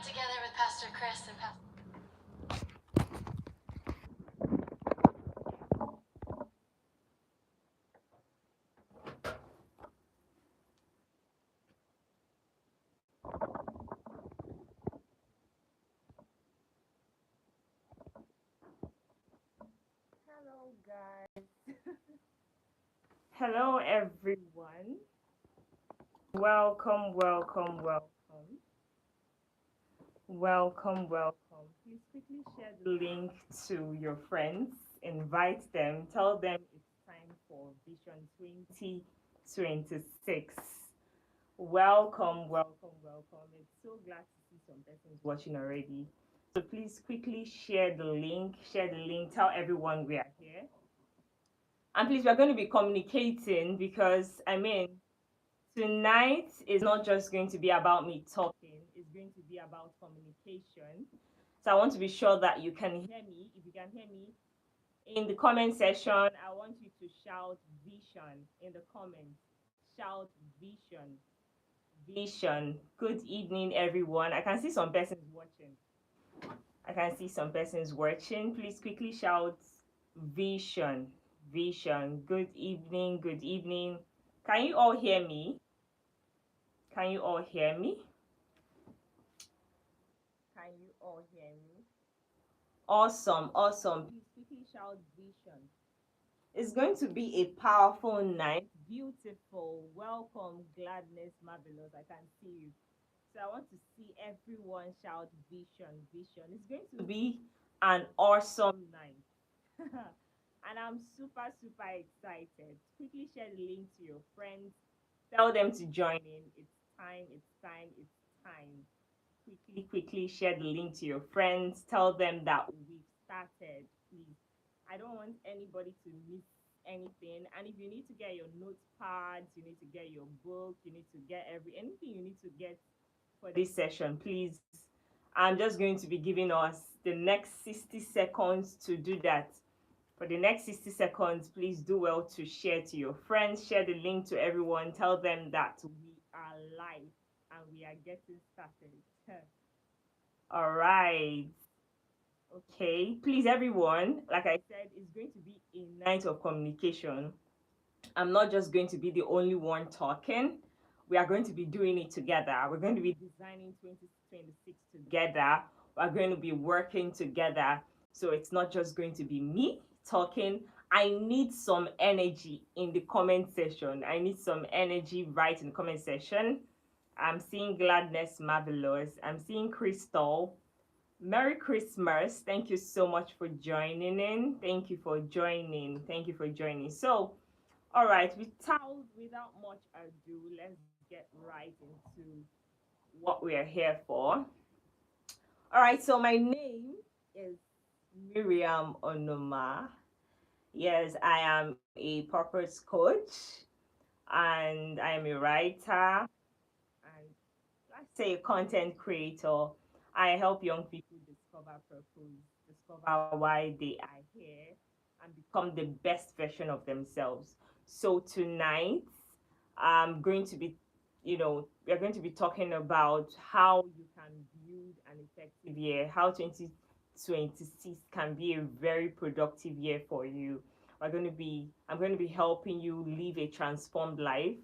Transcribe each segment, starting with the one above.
get together with Pastor Chris and Pastor. Hello, guys. Hello, everyone. Welcome, welcome, welcome. Welcome, welcome. Please quickly share the link to your friends. Invite them. Tell them it's time for Vision 2026. Welcome, welcome, welcome. It's so glad to see some persons watching already. So please quickly share the link. Share the link. Tell everyone we are here. And please, we're going to be communicating because, tonight is not just going to be about me talking, it's going to be about communication. So I want to be sure that you can hear me. If you can hear me in the comment section, I want you to shout vision in the comments. Shout vision. Vision. Good evening, everyone. I can see some persons watching. I can see some persons watching. Please quickly shout vision. Vision. Good evening. Good evening. Can you all hear me? Can you all hear me? Can you all hear me? Awesome, awesome. Please quickly shout vision. It's going to be a powerful night. Beautiful. Welcome, gladness, marvelous. I can see you. So I want to see everyone shout vision, vision. It's going to be an awesome night. And I'm super, super excited. Quickly share the link to your friends. Tell them to join in. It's time, it's time, it's time. Quickly share the link to your friends. Tell them that we've started, please. I don't want anybody to miss anything. And if you need to get your notepads, you need to get your book, you need to get anything you need to get for this session, please. I'm just going to be giving us the next 60 seconds to do that. For the next 60 seconds, please do well to share to your friends, share the link to everyone, tell them that we are live and we are getting started. All right. Okay. Please, everyone, like I said, it's going to be a night of communication. I'm not just going to be the only one talking. We are going to be doing it together. We're going to be designing 2026 together. We're going to be working together. So it's not just going to be me talking. I need some energy in the comment section. I need some energy right in the comment section. I'm seeing Gladness Marvelous. I'm seeing Crystal. Merry Christmas. Thank you so much for joining in. Thank you for joining. Thank you for joining. So, all right, without much ado, let's get right into what we are here for. All right, so my name is Miriam Onoma. Yes, I am a purpose coach and I am a writer and let's say a content creator. I help young people discover purpose, discover why they are here, and become the best version of themselves. So tonight, I'm going to be, we're going to be talking about how you can build an effective year, how 2026 can be a very productive year for you. I'm going to be helping you live a transformed life.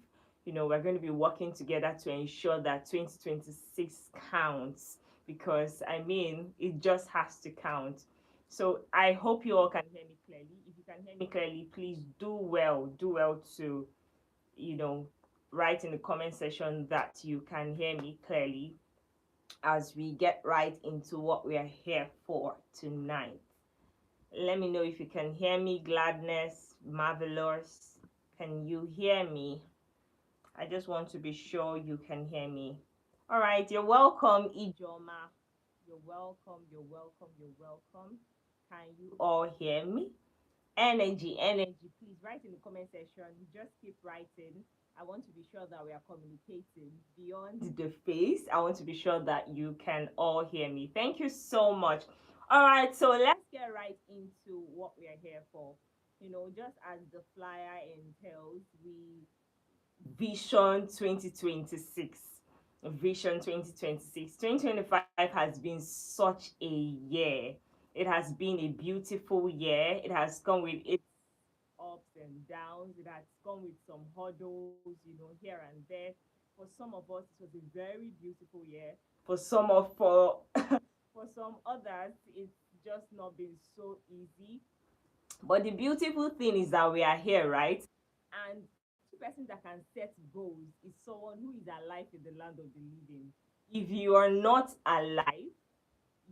We're going to be working together to ensure that 2026 counts because it just has to count. So I hope you all can hear me clearly. If you can hear me clearly, please do well to, you know, write in the comment section that you can hear me clearly as we get right into what we are here for tonight. Let me know if you can hear me. Gladness, marvelous. Can you hear me? I just want to be sure you can hear me. All right, you're welcome, Ijoma. You're welcome, you're welcome, you're welcome. Can you all hear me? Energy. Please write in the comment section. Just keep writing. I want to be sure that we are communicating beyond the face. I want to be sure that you can all hear me. Thank you so much. All right, so let's get right into what we are here for. Just as the flyer entails, we Vision 2026. Vision 2026. 2025 has been such a year. It has been a beautiful year. It has come with its ups and downs. It has come with some hurdles, here and there. For some of us, it was a very beautiful year. For some others, it's just not been so easy. But the beautiful thing is that we are here, right? And two persons that can set goals is someone who is alive in the land of the living. If you are not alive,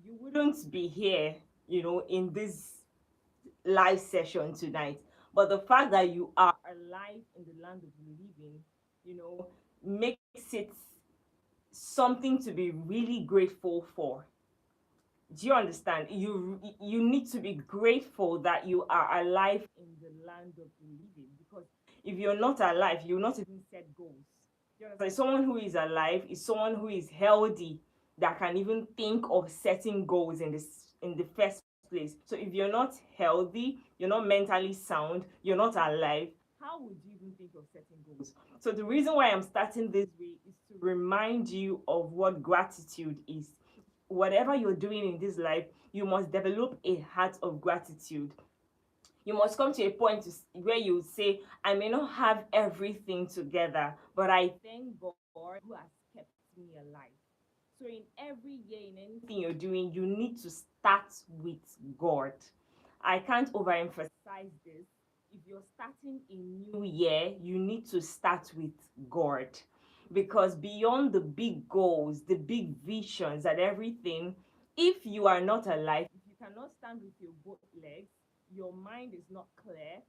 you wouldn't be here, in this live session tonight. But the fact that you are alive in the land of the living, makes it something to be really grateful for. Do you understand? You need to be grateful that you are alive in the land of the living, because if you're not alive, you'll not even set goals. Do you understand? Someone who is alive is someone who is healthy, that can even think of setting goals in the first place. So if you're not healthy, you're not mentally sound, you're not alive, how would you even think of setting goals? So the reason why I'm starting this way is to remind you of what gratitude is. Whatever you're doing in this life, you must develop a heart of gratitude. You must come to a point where you say, I may not have everything together, but I thank God who has kept me alive. So in every year, in anything you're doing, you need to start with God. I can't overemphasize this. If you're starting a new year, you need to start with God. Because beyond the big goals, the big visions, and everything, if you are not alive, if you cannot stand with your both legs, your mind is not clear,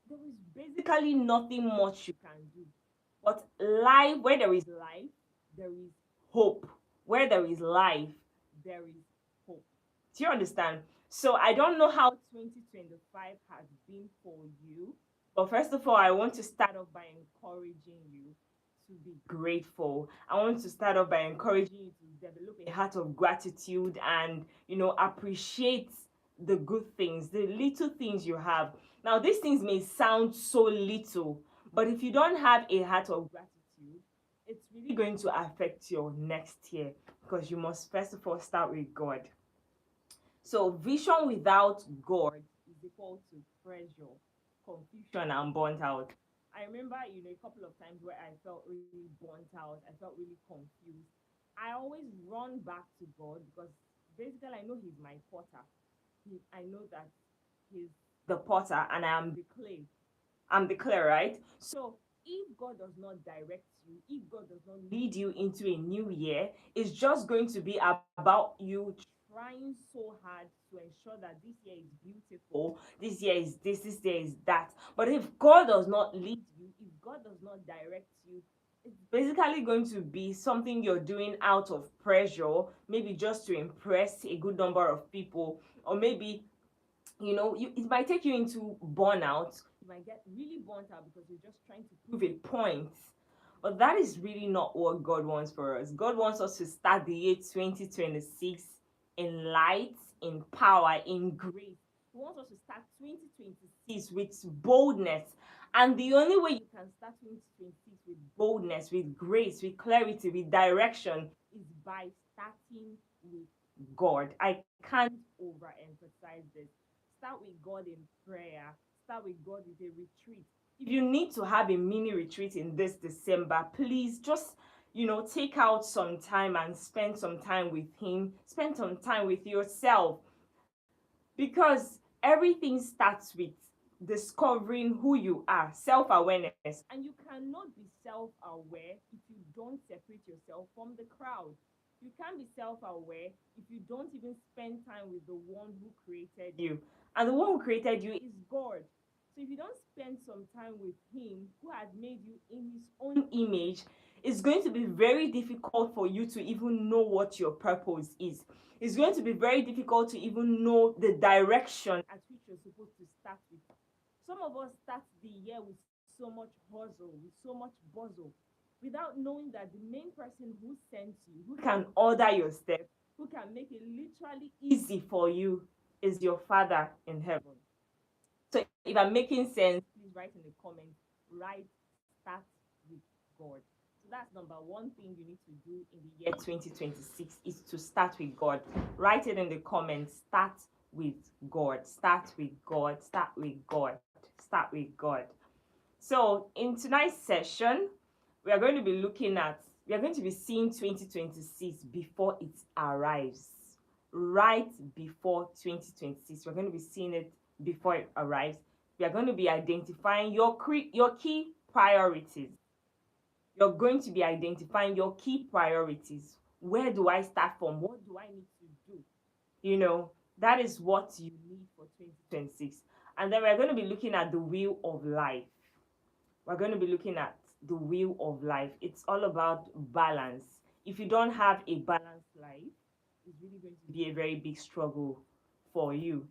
there is basically nothing much you can do. But life, where there is life, there is hope. Where there is life, there is hope. Do you understand? So I don't know how 2025 has been for you, but first of all, I want to start off by encouraging you to be grateful. I want to start off by encouraging you to develop a heart of gratitude and, appreciate the good things, the little things you have. Now, these things may sound so little, but if you don't have a heart of gratitude, it's really going to affect your next year, because you must first of all start with God. So, vision without God is equal to pressure, confusion, and burnt out. I remember, a couple of times where I felt really burnt out, I felt really confused. I always run back to God, because basically I know He's my potter. I know that He's the potter and I am the clay. I'm the clay, right? So if God does not direct you, if God does not lead you into a new year, it's just going to be about you trying so hard to ensure that this year is beautiful, this year is this year is that. But if God does not lead you, if God does not direct you, it's basically going to be something you're doing out of pressure, maybe just to impress a good number of people, or maybe it might take you into burnout. You might get really burnt out because you're just trying to prove a point. But that is really not what God wants for us. God wants us to start the year 2026 in light, in power, in grace. He wants us to start 2026 with boldness. And the only way you can start 2026 with boldness, with grace, with clarity, with direction is by starting with God. I can't overemphasize this. Start with God in prayer. Start with God with a retreat. If you need to have a mini retreat in this December, please just take out some time and spend some time with Him. Spend some time with yourself, because everything starts with discovering who you are, self-awareness. And you cannot be self-aware if you don't separate yourself from the crowd. You can't be self-aware if you don't even spend time with the one who created you. And the one who created you is God. So if you don't spend some time with Him, who has made you in His own image, it's going to be very difficult for you to even know what your purpose is. It's going to be very difficult to even know the direction at which you're supposed to start with. Some of us start the year with so much hustle, with so much bustle, without knowing that the main person who sent you, who can order your steps, who can make it literally easy for you, is your Father in heaven. So if I'm making sense, please write in the comments, write start with God. So that's number one thing you need to do in the year 2026 is to start with God. Write it in the comments. Start with God. Start with God. Start with God. Start with God. So in tonight's session, we are going to be seeing 2026 before it arrives. Right before 2026. We're going to be seeing it before it arrives. We are going to be identifying your key priorities. You're going to be identifying your key priorities. Where do I start from? What do I need to do? That is what you need for 2026. And then we're going to be looking at the wheel of life. We're going to be looking at the wheel of life. It's all about balance. If you don't have a balanced life, it's really going to be a very big struggle for you.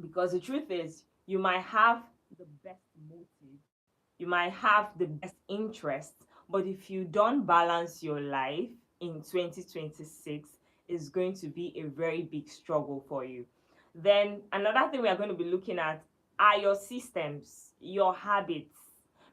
Because the truth is, you might have the best motive, you might have the best interest, but if you don't balance your life in 2026, it's going to be a very big struggle for you. Then another thing we are going to be looking at are your systems, your habits,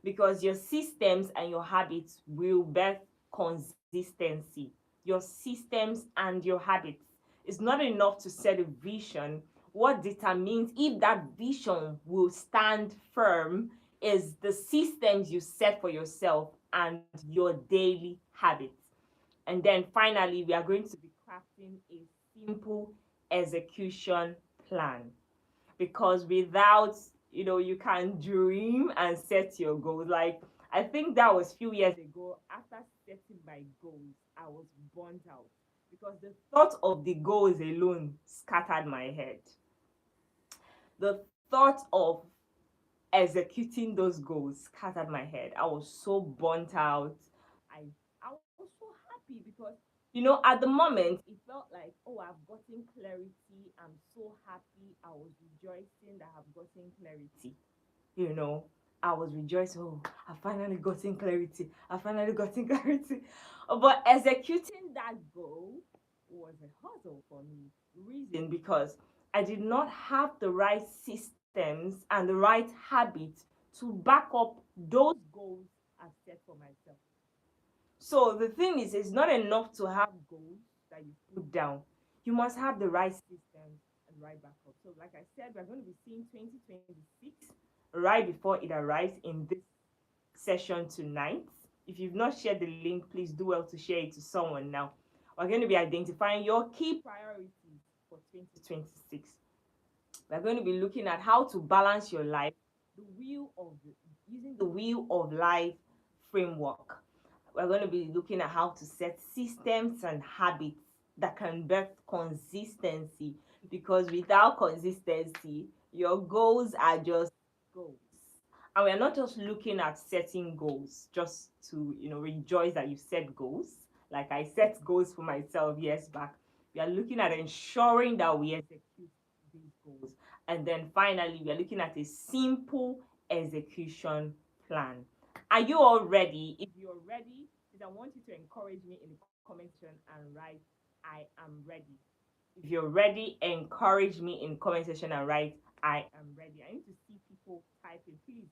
because your systems and your habits will birth consistency. Your systems and your habits. It's not enough to set a vision. What determines if that vision will stand firm is the systems you set for yourself and your daily habits. And then finally, we are going to be crafting a simple execution plan, because without, you can dream and set your goals. Like, I think that was few years ago. After setting my goals, I was burnt out because the thought of the goals alone scattered my head. The thought of executing those goals scattered my head. I was so burnt out. I was so happy because at the moment it felt like, oh, I've gotten clarity. I'm so happy. I was rejoicing that I've gotten clarity. You know, I was rejoicing. Oh, I finally gotten clarity. I finally gotten clarity. But executing that goal was a hustle for me. Reason because I did not have the right systems and the right habits to back up those goals I've set for myself. So the thing is, it's not enough to have goals that you put down. You must have the right systems and right backup. So, like I said, we're going to be seeing 2026 right before it arrives in this session tonight. If you've not shared the link, please do well to share it to someone now. We're going to be identifying your key priorities for 2026. We're going to be looking at how to balance your life, using the wheel of life framework. We're going to be looking at how to set systems and habits that can birth consistency, because without consistency, your goals are just goals. And we're not just looking at setting goals just to, rejoice that you set goals. Like I set goals for myself years back. We are looking at ensuring that we execute these goals. And then finally, we are looking at a simple execution plan. Are you all ready? If you're ready, I want you to encourage me in the comment section and write, I am ready. If you're ready, encourage me in the comment section and write, I am ready. I need to see people typing, please.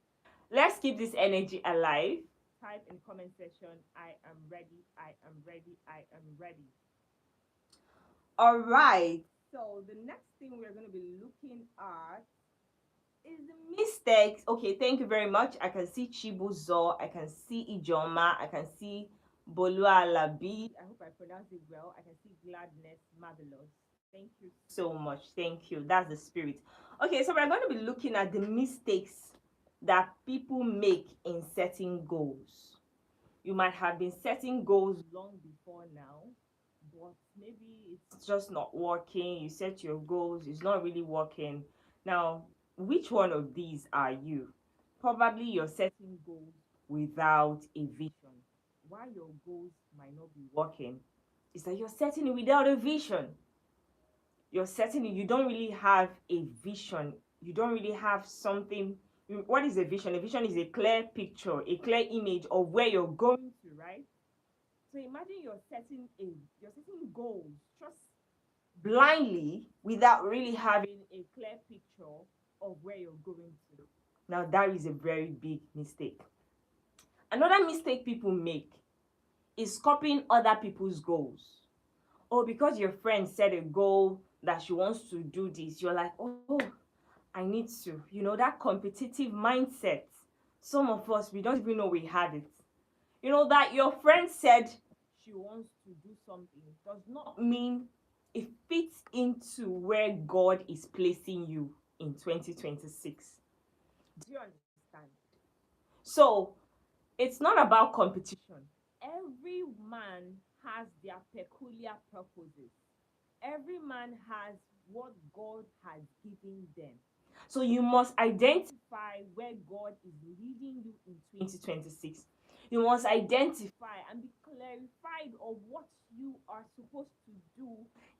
Let's keep this energy alive. Type in the comment section, I am ready, I am ready, I am ready. All right. So the next thing we're going to be looking at is the mistakes. Okay, thank you very much. I can see Chibuzo, I can see Ijoma, I can see Bolua Alabi. I hope I pronounced it well. I can see Gladness, marvelous. Thank you so much. Thank you. That's the spirit. Okay, so we're going to be looking at the mistakes that people make in setting goals. You might have been setting goals long before now, but maybe it's just not working. You set your goals, it's not really working. Now, which one of these are you? Probably you're setting goals without a vision. Why your goals might not be working is that you're setting it without a vision. You're setting it, you don't really have a vision. You don't really have something. What is a vision? A vision is a clear picture, a clear image of where you're going to, right? So imagine you're setting goals just blindly without really having a clear picture of where you're going to. Now that is a very big mistake. Another mistake people make is copying other people's goals. Or because your friend set a goal that she wants to do this, you're like, oh, I need to. That competitive mindset. Some of us, we don't even know we have it. That your friend said she wants to do something does not mean it fits into where God is placing you in 2026. Do you understand? So it's not about competition. Every man has their peculiar purposes. Every man has what God has given them. So you must identify where God is leading you in 2026. You must identify and be clarified of what you are supposed to do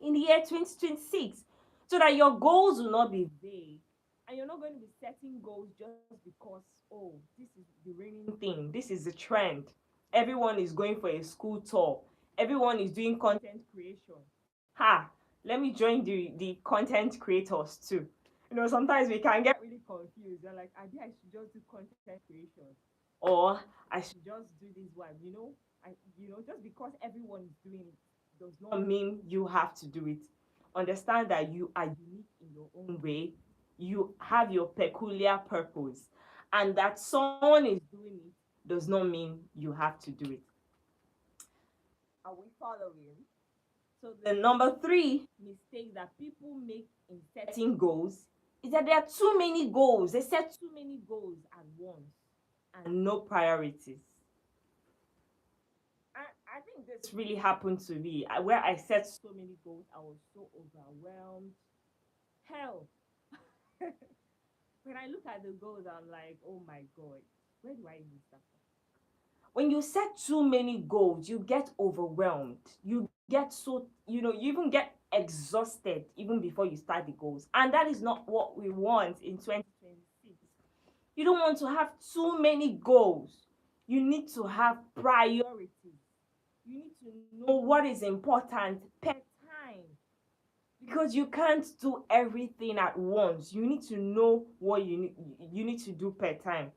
in the year 2026 so that your goals will not be vague and you're not going to be setting goals just because, oh, this is the reigning thing, this is the trend. Everyone is going for a school tour, everyone is doing content creation. Let me join the content creators too. Sometimes we can get really confused. They're like, I think I should just do content creation, or I should just do this one. Just because everyone is doing it does not mean you have to do it. Understand that you are unique in your own way. You have your peculiar purpose, and that someone is doing it does not mean you have to do it. Are we following? So the number 3 mistake that people make in setting goals is that there are too many goals. They set too many goals at once and no priorities. I think this really happened to me where I set so many goals. I was so overwhelmed. Hell, when I look at the goals, I'm like, oh my God, where do I even start from? When you set too many goals, you get overwhelmed. You get so, you even get exhausted even before you start the goals. And that is not what we want in 2026. You don't want to have too many goals. You need to have priorities. You need to know what is important per time. Because you can't do everything at once. You need to know what you need to do per time.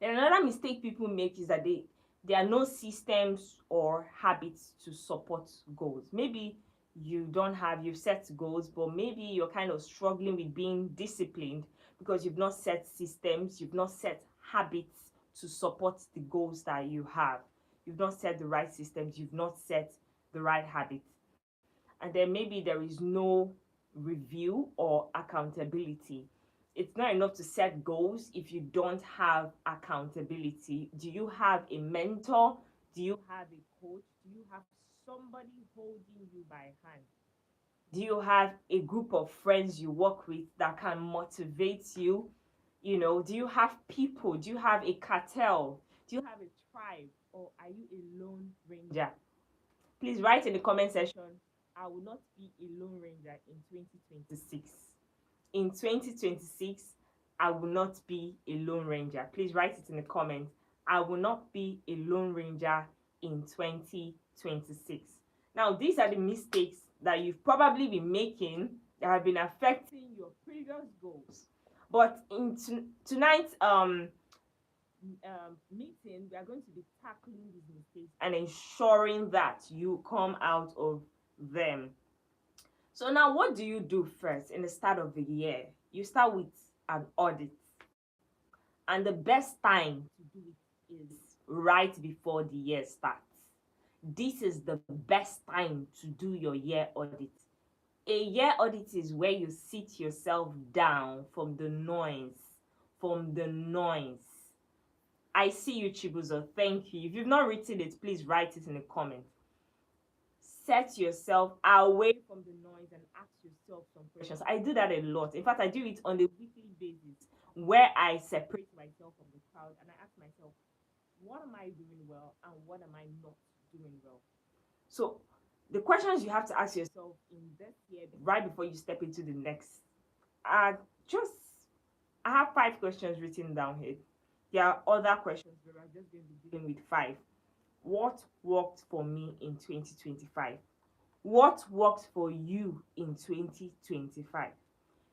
Then another mistake people make is that there are no systems or habits to support goals. Maybe you've set goals, but maybe you're kind of struggling with being disciplined because you've not set systems, you've not set habits to support the goals that you have. You've not set the right systems, you've not set the right habits. And then maybe there is no review or accountability. It's not enough to set goals if you don't have accountability. Do you have a mentor? Do you have a coach? Do you have somebody holding you by hand? Do you have a group of friends you work with that can motivate you? Do you have people? Do you have a cartel? Do you have a tribe? Or are you a lone ranger? Please write in the comment section, I will not be a lone ranger in 2026. In 2026, I will not be a lone ranger. Please write it in the comments. I will not be a lone ranger in 2026. Now, these are the mistakes that you've probably been making that have been affecting your previous goals. But in tonight's meeting, we are going to be tackling these mistakes and ensuring that you come out of them. So now, what do you do first in the start of the year? You start with an audit, and the best time to do it is right before the year starts. This is the best time to do your year audit. A year audit is where you sit yourself down from the noise. I see you, Chibuzo. Thank you. If you've not written it, please write it in the comments. Set yourself away from the noise and ask yourself some questions. I do that a lot. In fact, I do it on a weekly basis where I separate myself from the crowd and I ask myself, what am I doing well and what am I not doing well? So the questions you have to ask yourself in this year, right before you step into the next, are just, I have 5 questions written down here. There are other questions, but I'm just going to be dealing with 5. What worked for me in 2025? What worked for you in 2025?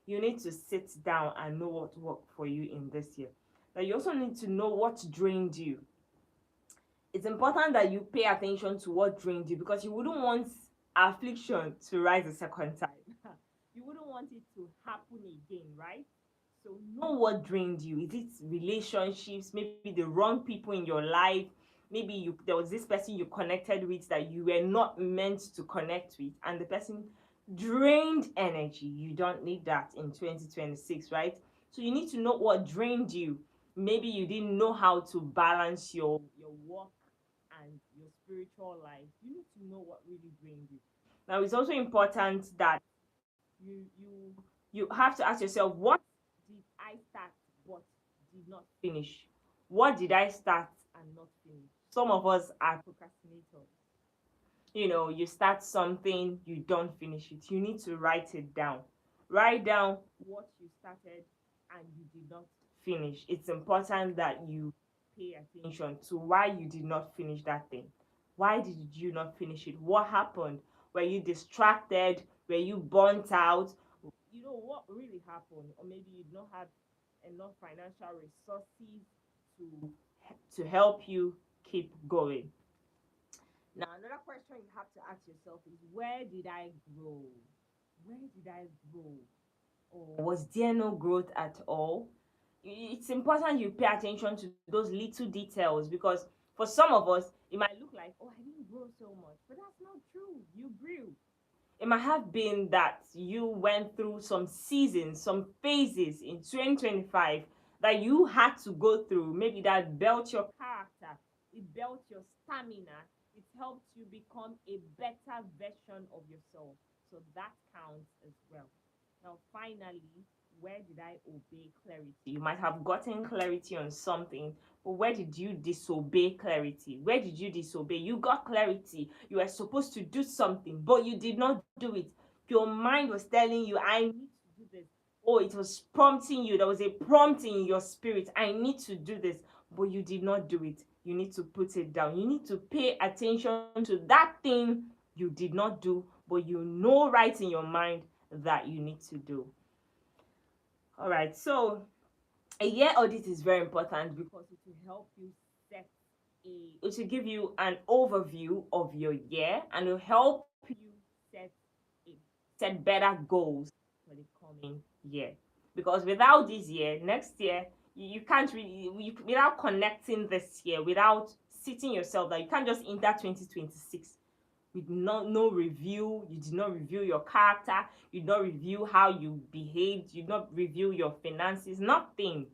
You need to sit down and know what worked for you in this year. Now, you also need to know what drained you. It's important that you pay attention to what drained you, because you wouldn't want affliction to rise a second time. You wouldn't want it to happen again, right? So know what drained you. Is it relationships, maybe the wrong people in your life? Maybe there was this person you connected with that you were not meant to connect with, and the person drained energy. You don't need that in 2026, right? So you need to know what drained you. Maybe you didn't know how to balance your work and your spiritual life. You need to know what really drained you. Now it's also important that you have to ask yourself, what did I start but did not finish? What did I start and not finish? Some of us are procrastinators. You start something, you don't finish it. You need to write it down. Write down what you started and you did not finish. It's important that you pay attention to why you did not finish that thing. Why did you not finish it? What happened? Were you distracted? Were you burnt out? What really happened? Or maybe you don't have enough financial resources to help you keep going. Now, another question you have to ask yourself is, where did I grow? Where did I grow? Or was there no growth at all? It's important you pay attention to those little details, because for some of us, it might look like, oh, I didn't grow so much, but that's not true. You grew. It might have been that you went through some seasons, some phases in 2025 that you had to go through. Maybe that built your character, it built your stamina, it helped you become a better version of yourself. So that counts as well. Now, finally, where did I obey clarity? You might have gotten clarity on something, but where did you disobey clarity? Where did you disobey? You got clarity. You were supposed to do something, but you did not do it. Your mind was telling you, I need to do this. Oh, it was prompting you. There was a prompting in your spirit. I need to do this, but you did not do it. You need to put it down. You need to pay attention to that thing you did not do, but you know right in your mind that you need to do. All right, so a year audit is very important because it will help you it will give you an overview of your year, and will help you set set better goals for the coming year. Because without this year, next year, you can't really, without connecting this year, without sitting yourself, that you can't just enter 2026 with no review. You did not review your character, you did not review how you behaved, you did not review your finances, nothing,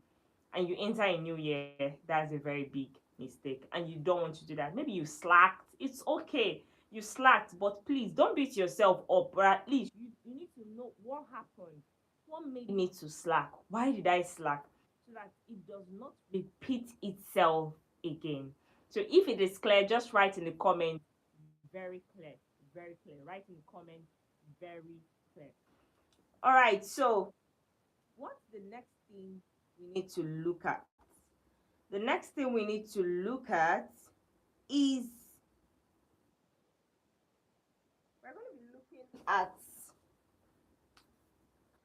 and you enter a new year. That's a very big mistake, and you don't want to do that. Maybe you slacked. It's okay, you slacked, but please don't beat yourself up. Or at least you need to know what happened, what made me to slack. Why did I slack? So that it does not repeat itself again. So if it is clear, just write in the comment, very clear, very clear. Write in the comment, very clear. All right, so what's the next thing we need to look at? The next thing we need to look at is, we're going to be looking at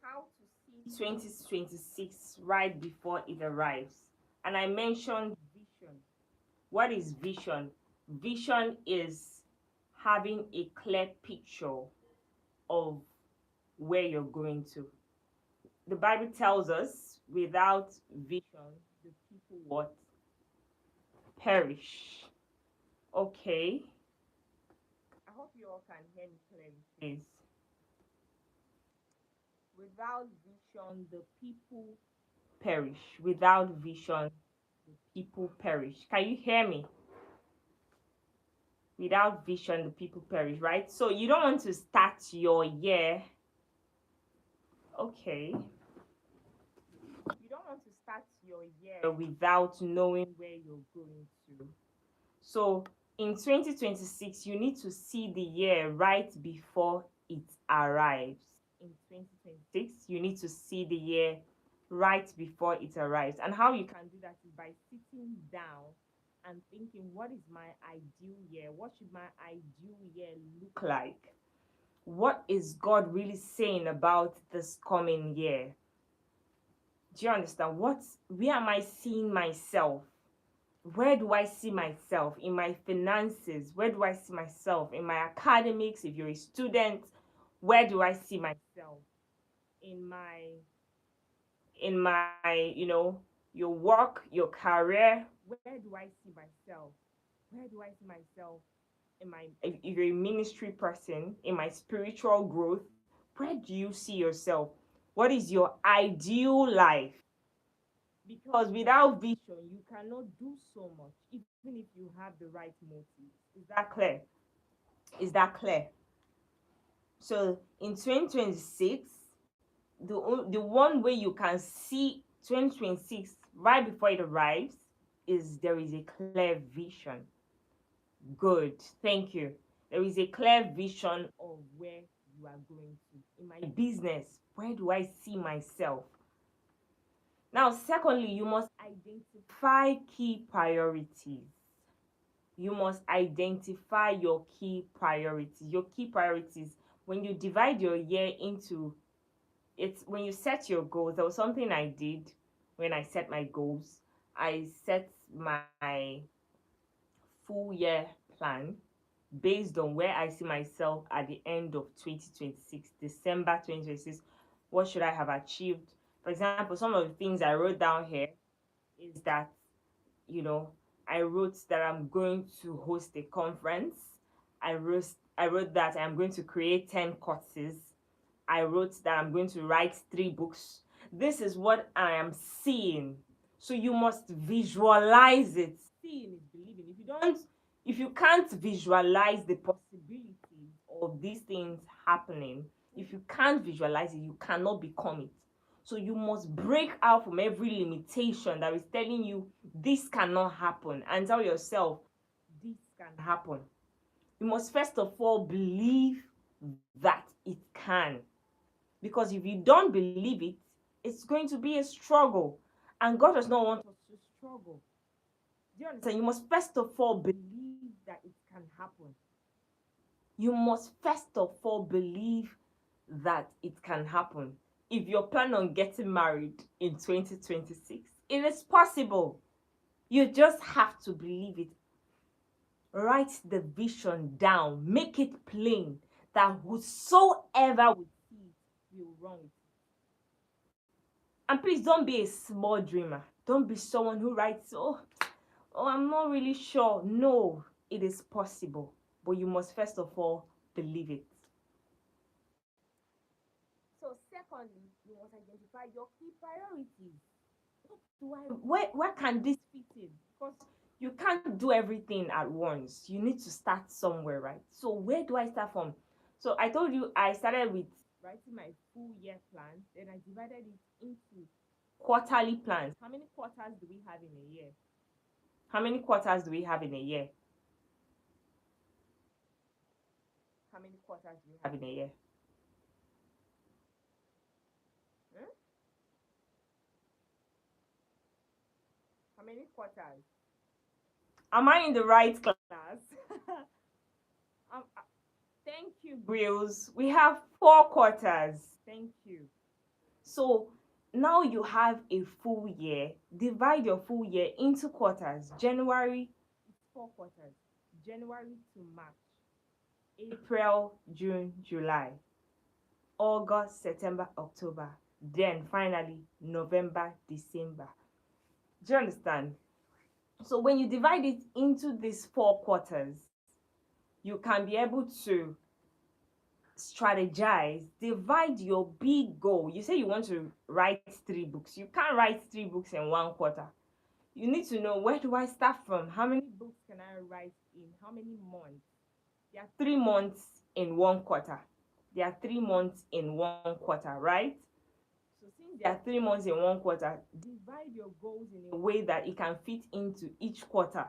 how to see 2026 right before it arrives. And I mentioned vision. What is vision? Vision is having a clear picture of where you're going to. The Bible tells us, without vision, the people what? Perish. Okay. I hope you all can hear me clearly, please. Without vision, the people perish. Without vision, the people perish. Can you hear me? Without vision, the people perish, right? So you don't want to start your year. Okay. You don't want to start your year without knowing where you're going to. So in 2026, you need to see the year right before it arrives. In 2026, you need to see the year right before it arrives. And how you can do that is by sitting down and thinking, what is my ideal year? What should my ideal year look like? What is God really saying about this coming year? Do you understand? Where am I seeing myself? Where do I see myself in my finances? Where do I see myself in my academics? If you're a student, where do I see myself in my your work, your career? Where do I see myself? Where do I see myself in my if you're a ministry person, in my spiritual growth? Where do you see yourself? What is your ideal life? Because without vision, you cannot do so much, even if you have the right motives. Is that clear? Is that clear? So in 2026, the one way you can see 2026 right before it arrives is there is a clear vision. Good, thank you. There is a clear vision of where you are going to. In my business, where do I see myself? Now, secondly, you must identify key priorities. You must identify your key priorities. Your key priorities, when you divide your year into it's when you set your goals. There was something I did when I set my goals. I set my full year plan based on where I see myself at the end of 2026, December 2026. What should I have achieved? For example, some of the things I wrote down here is that, you know, I wrote that I'm going to host a conference. I wrote that I'm going to create 10 courses. I wrote that I'm going to write 3 books. This is what I am seeing. So you must visualize it. Seeing is believing. If you can't visualize the possibilities of these things happening, if you can't visualize it, you cannot become it. So you must break out from every limitation that is telling you this cannot happen and tell yourself this can happen. You must first of all believe that it can. Because if you don't believe it, it's going to be a struggle. And God does not want us to struggle. Do you understand? You must first of all believe that it can happen. You must first of all believe that it can happen. If you're planning on getting married in 2026, it is possible. You just have to believe it. Write the vision down, make it plain, that whosoever will see it will run with it. And please don't be a small dreamer. Don't be someone who writes, I'm not really sure. No, it is possible. But you must first of all believe it. So secondly, you must identify your key priorities. Where can this fit in? Because you can't do everything at once. You need to start somewhere, right? So where do I start from? So I told you I started with writing my full year plan. Then I divided it into quarterly plans. How many quarters do we have in a year? How many quarters do we have in a year? How many quarters do we have in a year? Hmm? How many quarters? Am I in the right class? Thank you, Grills. We have 4 quarters. Thank you. So now you have a full year. Divide your full year into quarters. January, it's 4 quarters. January to March. April, June, July. August, September, October. Then finally, November, December. Do you understand? So when you divide it into these 4 quarters, you can be able to strategize, divide your big goal. You say you want to write 3 books. You can't write 3 books in 1 quarter. You need to know, where do I start from? How many books can I write in how many months? There are 3 months in 1 quarter. There are 3 months in 1 quarter, right? So since there are 3 months in 1 quarter, divide your goals in a way that it can fit into each quarter.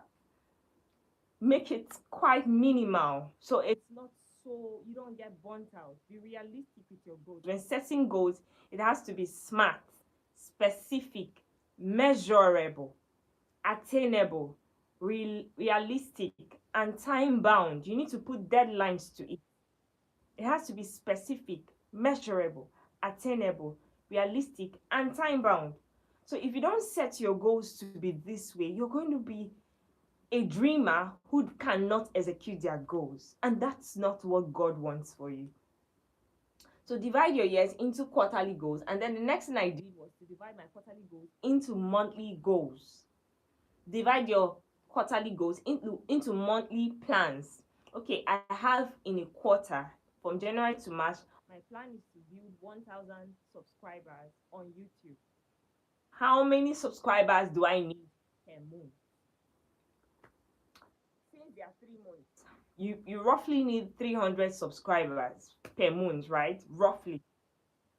Make it quite minimal, so it's not so you don't get burnt out. Be realistic with your goals. When setting goals, it has to be smart, specific, measurable, attainable, realistic, and time bound. You need to put deadlines to it. It has to be specific, measurable, attainable, realistic, and time bound. So if you don't set your goals to be this way, you're going to be a dreamer who cannot execute their goals. And that's not what God wants for you. So divide your years into quarterly goals. And then the next thing I did was to divide my quarterly goals into monthly goals. Divide your quarterly goals into monthly plans. Okay, I have in a quarter from January to March, my plan is to build 1,000 subscribers on YouTube. How many subscribers do I need per month? Since there are 3 months, you roughly need 300 subscribers per month, right? Roughly,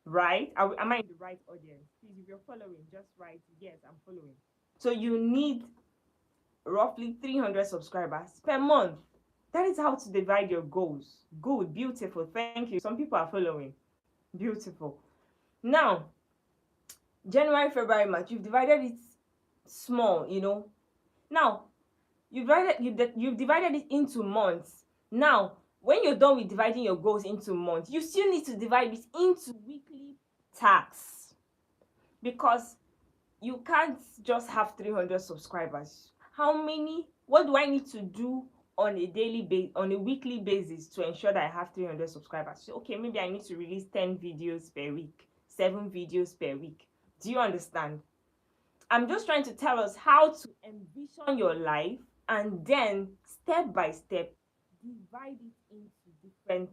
right? Am I in the right audience? Please, if you're following, just write yes, I'm following. So you need roughly 300 subscribers per month. That is how to divide your goals. Good, beautiful, thank you. Some people are following. Beautiful. Now, January, February, March, you've divided it small, Now, you've divided it into months. Now, when you're done with dividing your goals into months, you still need to divide it into weekly tasks, because you can't just have 300 subscribers. What do I need to do on a weekly basis to ensure that I have 300 subscribers? So, okay, maybe I need to release 10 videos per week, 7 videos per week. Do you understand? I'm just trying to tell us how to envision your life, and then step by step divide it into different,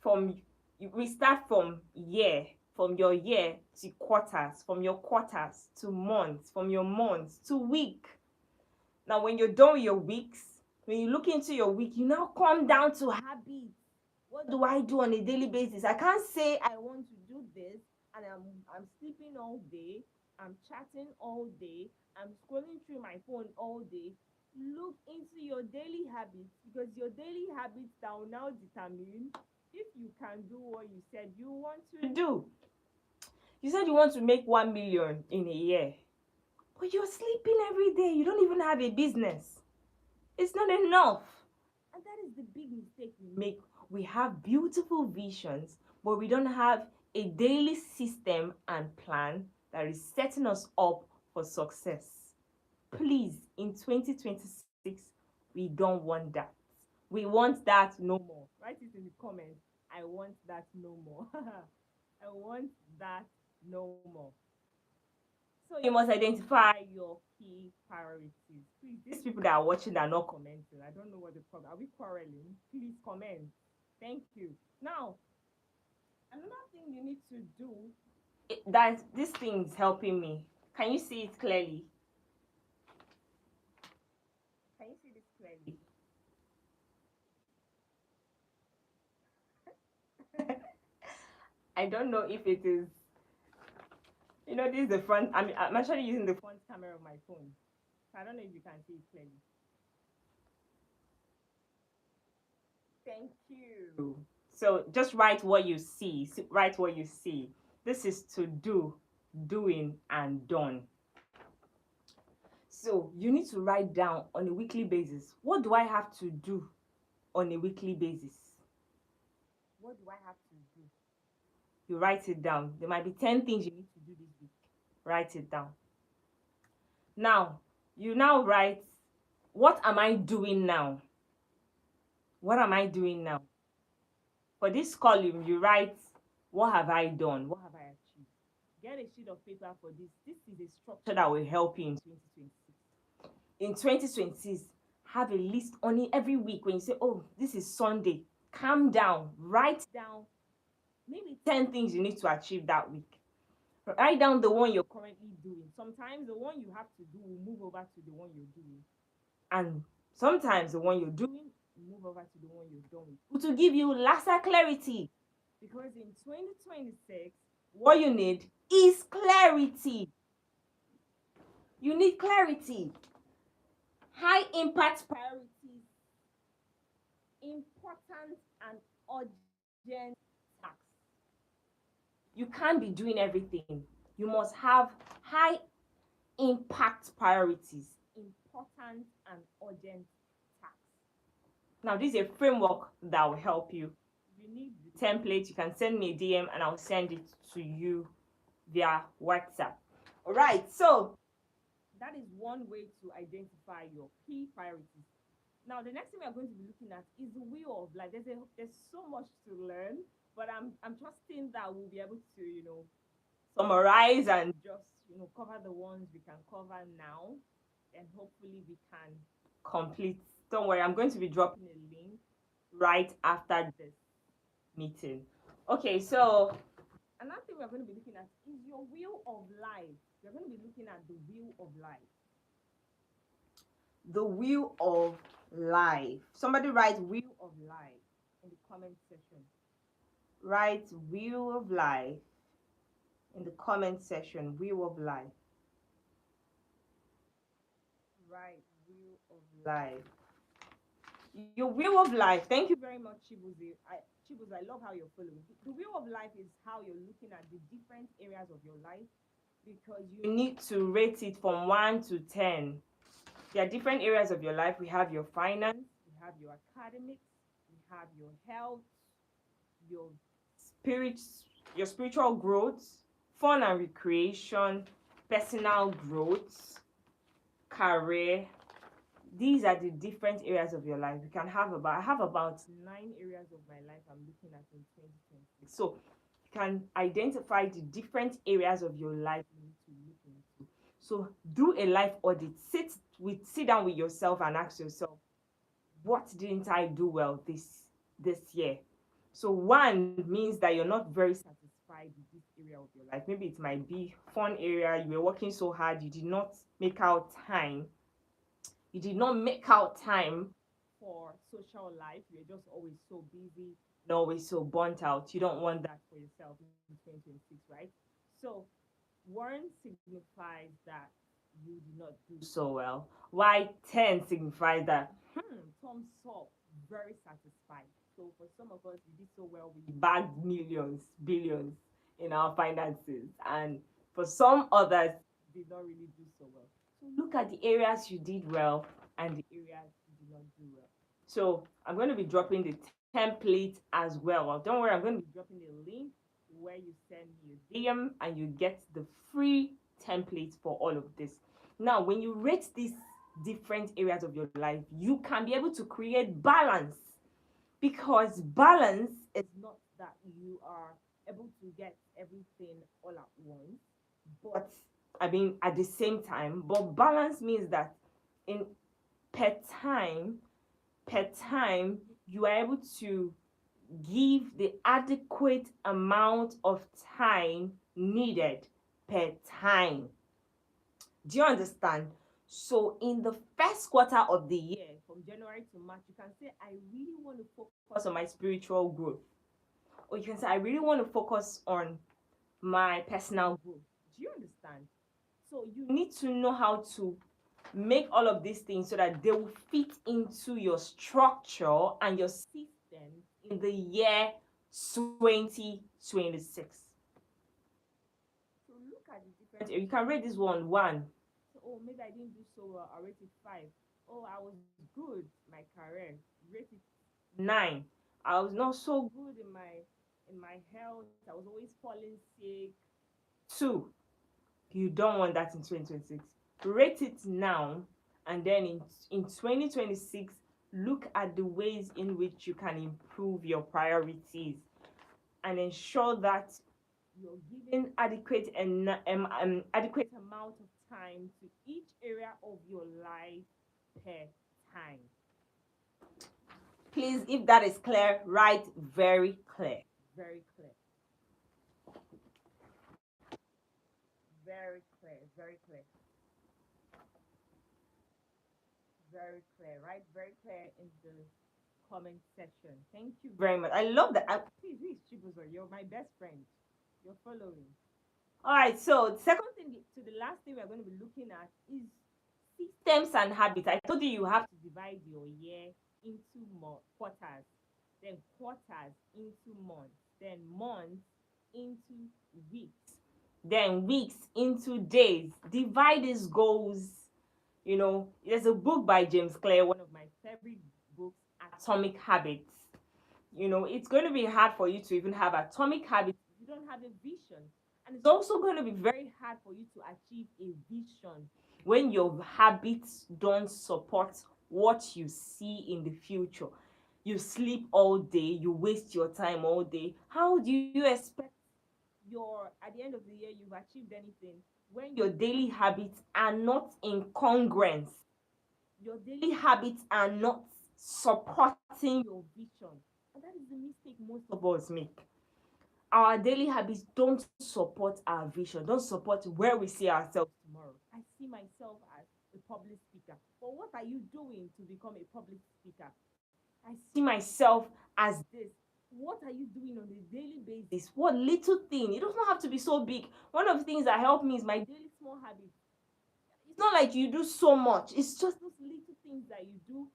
from we start from your year to quarters, from your quarters to months, from your months to week. Now, when you're done with your weeks, when you look into your week, you now come down to habits. What do I do on a daily basis? I can't say I want to do this and I'm sleeping all day, I'm chatting all day, I'm scrolling through my phone all day. Look into your daily habits, because your daily habits that will now determine if you can do what you said you want to do. You said you want to make 1 million in a year, but you're sleeping every day. You don't even have a business. It's not enough. And that is the big mistake we make. We have beautiful visions, but we don't have a daily system and plan that is setting us up for success. Please, in 2026, we don't want that. We want that no more. Write it in the comments. I want that no more. I want that no more. So you must identify your key priorities. Please, these people that are watching are not commenting. I don't know what the problem. Are we quarreling? Please comment. Thank you. Now, another thing you need to do, that this thing is helping me. Can you see it clearly? Can you see this clearly? I don't know if it is. This is the front. I'm actually using the front camera of my phone. So I don't know if you can see it clearly. Thank you. So just write what you see. Write what you see. This is to do, doing, and done. So you need to write down on a weekly basis. What do I have to do on a weekly basis? What do I have to do? You write it down. There might be 10 things you need to do this week. Write it down. Now, you now write, what am I doing now? What am I doing now? For this column, you write, what have I done? What have I achieved? Get a sheet of paper for this. This is a structure that will help you in 2026. In 2026, have a list on it every week. When you say, oh, this is Sunday, calm down, write down maybe 10 things you need to achieve that week. Write down the one you're currently doing. Sometimes the one you have to do will move over to the one you're doing. And sometimes the one you're doing will move over to the one you're done with. To give you lesser clarity. Because in 2026, what you need is clarity. You need clarity. High impact priorities, important and urgent tasks. You can't be doing everything. You must have high impact priorities, important and urgent tasks. Now, this is a framework that will help you. If you need the template, you can send me a DM and I'll send it to you via WhatsApp. All right, so that is one way to identify your key priorities. Now, the next thing we are going to be looking at is the wheel of life. There's so much to learn, but I'm trusting that we'll be able to summarize and just cover the ones we can cover now, and hopefully we can complete. Don't worry, I'm going to be dropping a link right after this meeting. Okay, so another thing we're going to be looking at is your wheel of life. We're going to be looking at the wheel of life. The wheel of life. Somebody write wheel of life in the comment section. Write wheel of life in the comment section. Wheel of life. Right, wheel of life. Your wheel of life. Thank you very much, Chibuzi. Chibuzi, I love how you're following. The wheel of life is how you're looking at the different areas of your life, because you need to rate it from 1 to 10. There are different areas of your life. We have your finance, we have your academics, we have your health, your spirit, your spiritual growth, fun and recreation, personal growth, career. These are the different areas of your life. You can have I have about 9 areas of my life I'm looking at in 2026. So you can identify the different areas of your life you need to look into. So do a life audit. Sit down with yourself and ask yourself, what didn't I do well this year? So 1 means that you're not very satisfied with this area of your life. Maybe it might be fun area. You were working so hard, you did not make out time. You did not make out time for social life. You're just always so busy, and always so burnt out. You don't want that for yourself in 2026, right? So 1 signifies that you did not do so well. Why 10 signifies that thumbs up, very satisfied. So for some of us, we did so well, we bagged millions, billions in our finances, and for some others, did not really do so well. So look at the areas you did well and the areas you did not do well. So I'm going to be dropping the template as well. Don't worry, I'm going to be dropping a link where you send me a DM and you get the free template for all of this. Now, when you rate these different areas of your life, you can be able to create balance, because balance is not that you are able to get everything all at once, but at the same time. But balance means that in per time, you are able to give the adequate amount of time needed per time. Do you understand? So in the first quarter of the year, from January to March, you can say, I really want to focus on my spiritual growth. Or you can say, I really want to focus on my personal growth. Do you understand? So you need to know how to make all of these things so that they will fit into your structure and your system in the year 2026. So look at the different. You can rate this one. So, oh, maybe I didn't do so well. I rate it 5. Oh, I was good my career. Rate it 9. I was not so good in my health. I was always falling sick. 2. You don't want that in 2026. Rate it now, and then in 2026, look at the ways in which you can improve your priorities and ensure that you're giving adequate amount of time to each area of your life per time. Please, if that is clear, write very clear. Very clear. Very clear. Very clear. Very clear, right? Very clear in the comment section. Thank you very much. I love that. Please, Chibuzo, you're my best friend. You're following. All right, so the second thing, to the last thing we're going to be looking at is systems and habits. I told you have to divide your year into quarters, then quarters into months, then months into weeks, then weeks into days. Divide these goals. There's a book by James Clear, one of my favorite books, Atomic Habits. It's going to be hard for you to even have atomic habits if you don't have a vision. And it's also going to be very hard for you to achieve a vision when your habits don't support what you see in the future. You sleep all day, you waste your time all day. How do you expect at the end of the year you've achieved anything when your daily habits are not in congruence? Your daily habits are not supporting your vision. And that is the mistake most of us make. Our daily habits don't support our vision, don't support where we see ourselves tomorrow. I see myself as a public speaker. But what are you doing to become a public speaker? I see myself as this. What are you doing on a daily basis? What little thing? It doesn't have to be so big. One of the things that help me is my daily small habits. It's not like you do so much. It's just those little things that you do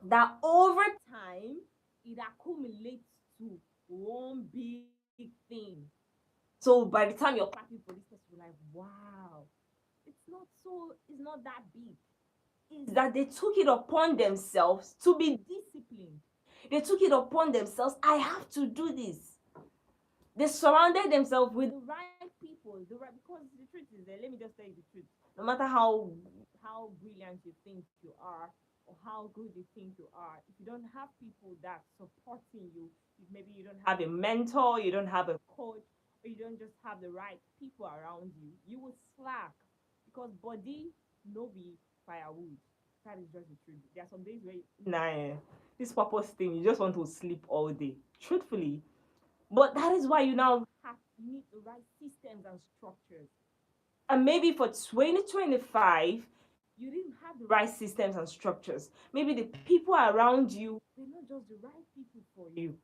that over time it accumulates to one big thing. So by the time you're clapping for this person, you're like, wow, it's not that big. Is that they took it upon themselves to be disciplined. They took it upon themselves. I have to do this. They surrounded themselves with the right people, because the truth is that, let me just tell you the truth. No matter how brilliant you think you are or how good you think you are, if you don't have people that supporting you, if maybe you don't have a mentor, you don't have a coach, or you don't just have the right people around you, you will slack because body no be firewood. That is just the truth. There are some days where this purpose thing, you just want to sleep all day. Truthfully, but that is why you need the right systems and structures. And maybe for 2025, you didn't have the right systems and structures. Maybe the people around you, they're not just the right people for you.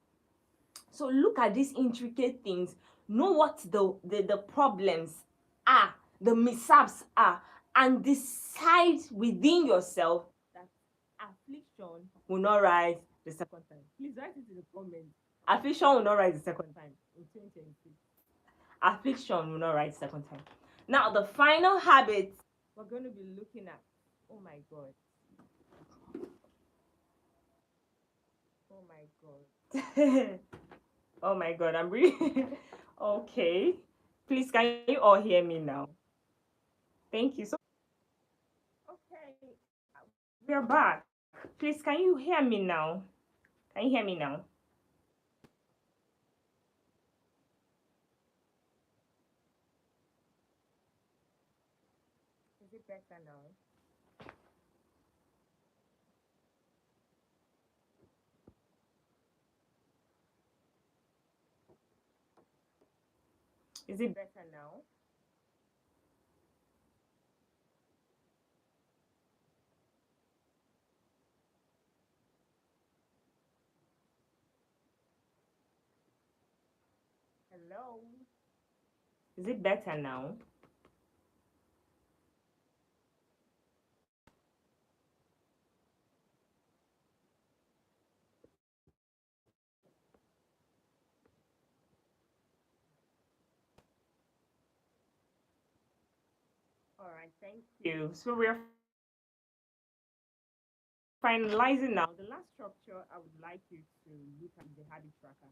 So look at these intricate things. Know what the problems are, the mishaps are, and decide within yourself that affliction will not rise the second time. Please write it in the comments. Affliction will not rise the second time in 2026. Affliction will not rise the second time. Now, the final habit we're going to be looking at. Oh my God. Oh my God. Oh my God. I'm really okay. Please, can you all hear me now? Thank you so. Okay, we're back. Please, can you hear me now? Can you hear me now? Is it better now? Is it better now? Hello? Is it better now? All right, thank you. So we're finalizing now. The last structure I would like you to look at the habit tracker.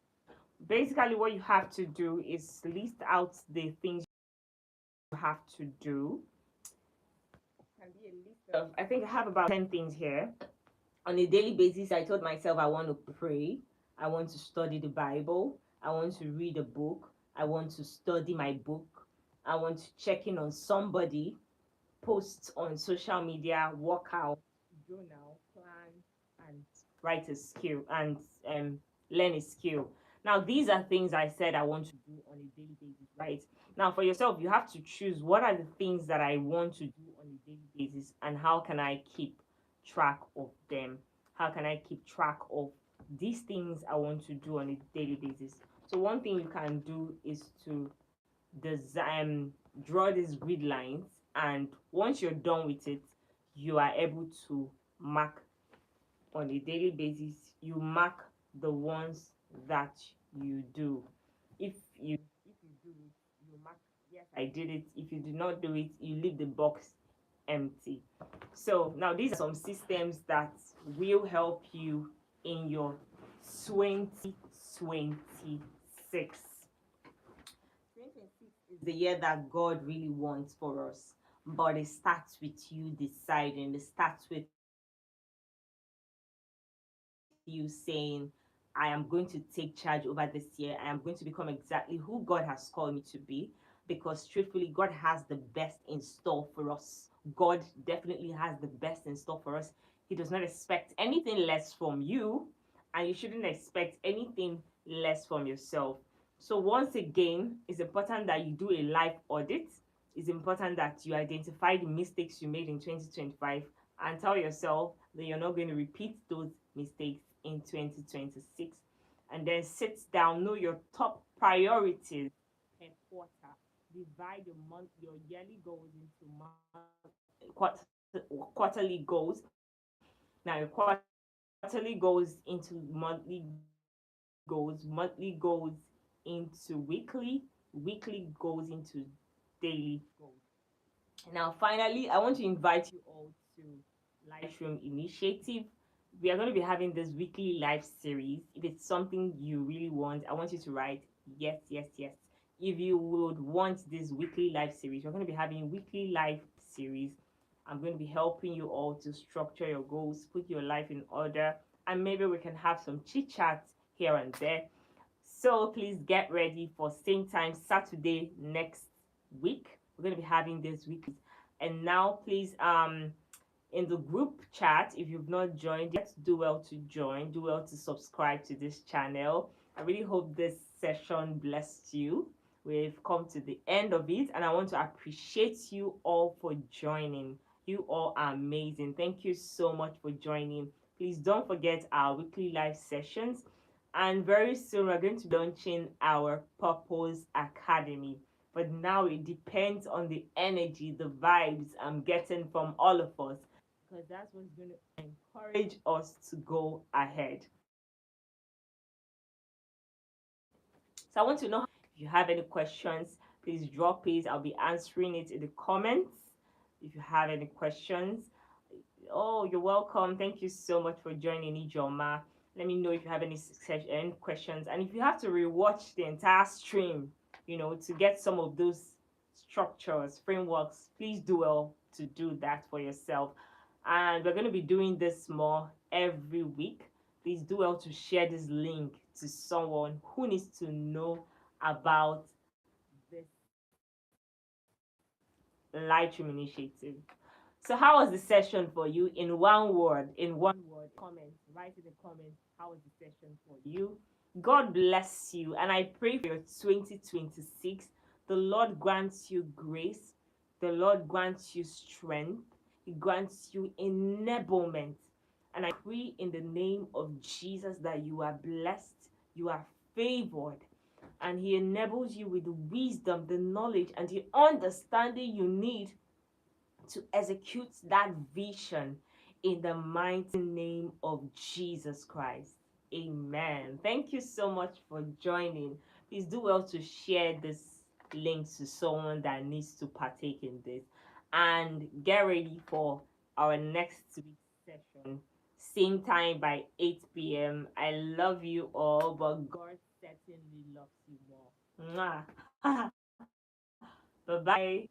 Basically, what you have to do is list out the things you have to do. It can be a list of, I think I have about 10 things here. On a daily basis, I told myself I want to pray, I want to study the Bible, I want to read a book, I want to study my book, I want to check in on somebody, post on social media, work out, journal, plan, and write a skill and learn a skill. Now, these are things I said I want to do on a daily basis, right? Now, for yourself, you have to choose what are the things that I want to do on a daily basis and how can I keep track of them? How can I keep track of these things I want to do on a daily basis? So, one thing you can do is to design, draw these grid lines, and once you're done with it, you are able to mark on a daily basis. You mark the ones that you do. If you do it, you mark yes I did it. If you do not do it, you leave the box empty. So now these are some systems that will help you in your 2026. 2026 the year that God really wants for us. But it starts with you deciding, it starts with you saying, I am going to take charge over this year. I am going to become exactly who God has called me to be. Because truthfully, God has the best in store for us. God definitely has the best in store for us. He does not expect anything less from you, and you shouldn't expect anything less from yourself. So, once again, it's important that you do a life audit. It's important that you identify the mistakes you made in 2025 and tell yourself that you're not going to repeat those mistakes in 2026. And then sit down, know your top priorities per quarter. Divide your yearly goals into quarterly goals. Now your quarterly goes into monthly goals, monthly goes into weekly, weekly goes into daily goals. Now, finally, I want to invite you all to Lightroom Initiative. We are going to be having this weekly live series. If it's something you really want, I want you to write yes, yes, yes. If you would want this weekly live series, we're going to be having weekly live series. I'm going to be helping you all to structure your goals, put your life in order, and maybe we can have some chit chats here and there. So please get ready for same time Saturday next week. We're going to be having this weekly series. And now please in the group chat, if you've not joined yet, do well to join, do well to subscribe to this channel. I really hope this session blessed you. We've come to the end of it, and I want to appreciate you all for joining. You all are amazing. Thank you so much for joining. Please don't forget our weekly live sessions. And very soon, we're going to be launching our Purpose Academy. But now it depends on the energy, the vibes I'm getting from all of us, because that's what's going to encourage us to go ahead. So I want to know if you have any questions, please drop it. I'll be answering it in the comments. If you have any questions, oh, you're welcome. Thank you so much for joining Ijoma. Let me know if you have any questions. And if you have to rewatch the entire stream, to get some of those structures, frameworks, please do well to do that for yourself. And we're going to be doing this more every week. Please do well to share this link to someone who needs to know about this Lightroom initiative. So how was the session for you in one word? In one word, comment. Write in the comments how was the session for you. God bless you, and I pray for your 2026. The Lord grants you grace. The Lord grants you strength. He grants you enablement. And I pray in the name of Jesus that you are blessed, you are favored, and He enables you with the wisdom, the knowledge, and the understanding you need to execute that vision in the mighty name of Jesus Christ. Amen. Thank you so much for joining. Please do well to share this link to someone that needs to partake in this. And get ready for our next week's session. Same time by 8 p.m. I love you all, but God certainly loves you more. Mwah. Bye bye.